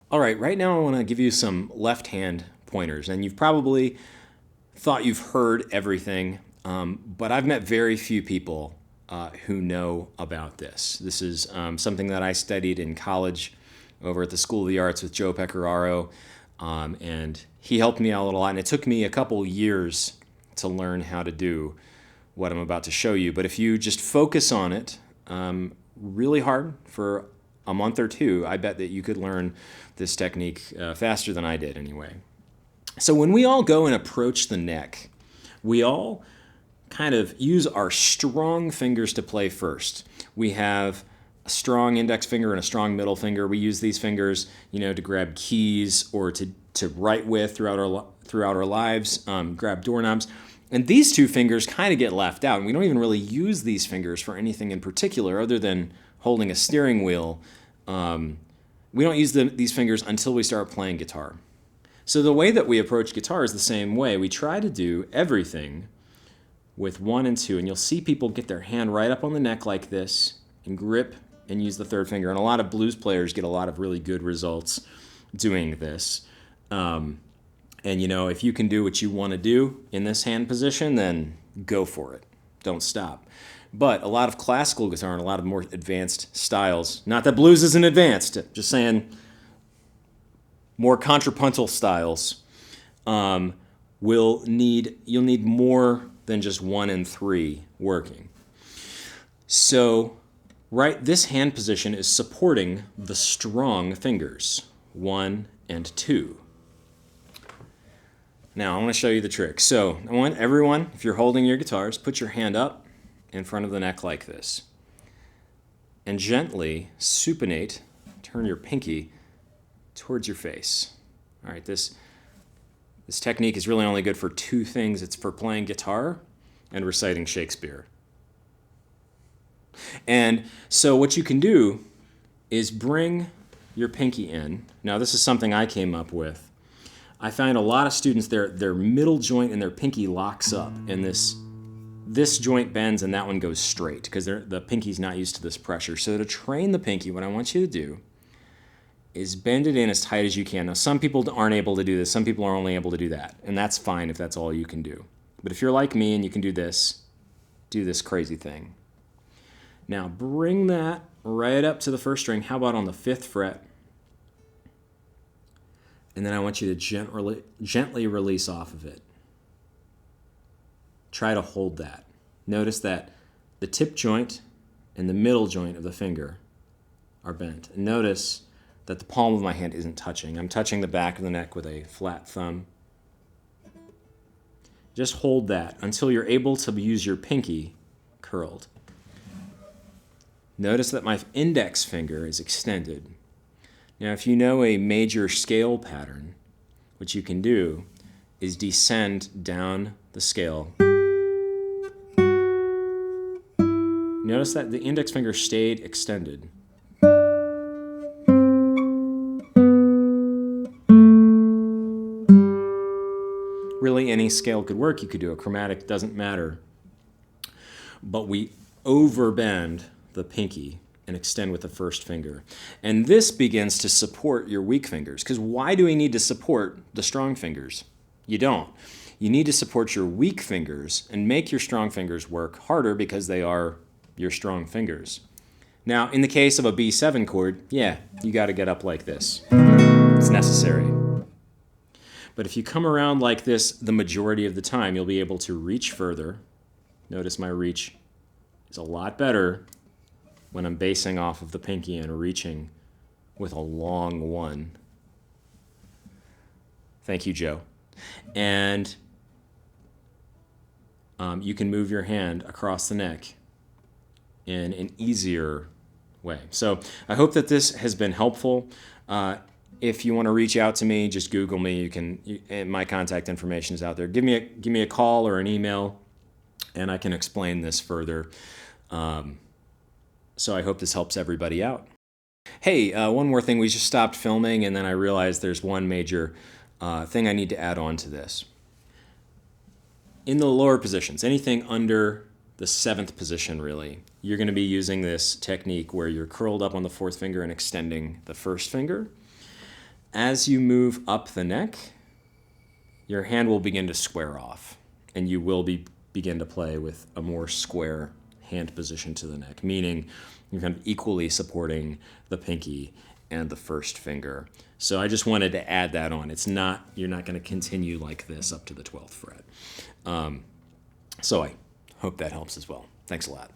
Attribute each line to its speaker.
Speaker 1: All right, right now I want to give you some left hand pointers, and you've probably thought you've heard everything, but I've met very few people who know about this. This is something that I studied in college over at the School of the Arts with Joe Pecoraro, and he helped me out a lot, and it took me a couple years to learn how to do what I'm about to show you. But if you just focus on it really hard for a month or two, I bet that you could learn this technique faster than I did anyway. So when we all go and approach the neck, we all kind of use our strong fingers to play first. We have a strong index finger and a strong middle finger. We use these fingers, to grab keys or to write with throughout our lives, grab doorknobs. And these two fingers kind of get left out, and we don't even really use these fingers for anything in particular other than holding a steering wheel. We don't use these fingers until we start playing guitar. So the way that we approach guitar is the same way. We try to do everything with 1 and 2, and you'll see people get their hand right up on the neck like this and grip and use the third finger. And a lot of blues players get a lot of really good results doing this. And if you can do what you want to do in this hand position, then go for it. Don't stop. But a lot of classical guitar and a lot of more advanced styles, not that blues isn't advanced, just saying more contrapuntal styles, you'll need more than just 1 and 3 working. So, this hand position is supporting the strong fingers, 1 and 2. Now, I want to show you the trick. So, I want everyone, if you're holding your guitars, put your hand up in front of the neck like this. And gently supinate, turn your pinky towards your face. All right, this technique is really only good for 2 things. It's for playing guitar and reciting Shakespeare. And so what you can do is bring your pinky in. Now, this is something I came up with. I find a lot of students, their middle joint and their pinky locks up, and this joint bends and that one goes straight because the pinky's not used to this pressure. So to train the pinky, what I want you to do is bend it in as tight as you can. Now, some people aren't able to do this. Some people are only able to do that, and that's fine if that's all you can do. But if you're like me and you can do this crazy thing. Now, bring that right up to the first string. How about on the 5th fret? And then I want you to gently release off of it. Try to hold that. Notice that the tip joint and the middle joint of the finger are bent. And notice that the palm of my hand isn't touching. I'm touching the back of the neck with a flat thumb. Just hold that until you're able to use your pinky curled. Notice that my index finger is extended. Now, if you know a major scale pattern, what you can do is descend down the scale. Notice that the index finger stayed extended. Really, any scale could work. You could do a chromatic, doesn't matter. But we overbend the pinky and extend with the first finger. And this begins to support your weak fingers. Because why do we need to support the strong fingers? You don't. You need to support your weak fingers and make your strong fingers work harder because they are your strong fingers. Now, in the case of a B7 chord, you got to get up like this. It's necessary. But if you come around like this the majority of the time, you'll be able to reach further. Notice my reach is a lot better when I'm basing off of the pinky and reaching with a long 1. Thank you, Joe. And you can move your hand across the neck in an easier way. So I hope that this has been helpful. If you want to reach out to me, just Google me. My contact information is out there. Give me a call or an email, and I can explain this further. So I hope this helps everybody out. Hey, one more thing. We just stopped filming, and then I realized there's one major thing I need to add on to this. In the lower positions, anything under the 7th position, really, you're going to be using this technique where you're curled up on the 4th finger and extending the first finger. As you move up the neck, your hand will begin to square off, and you will begin to play with a more square hand position to the neck, meaning you're kind of equally supporting the pinky and the first finger. So I just wanted to add that on. You're not going to continue like this up to the 12th fret. So I hope that helps as well. Thanks a lot.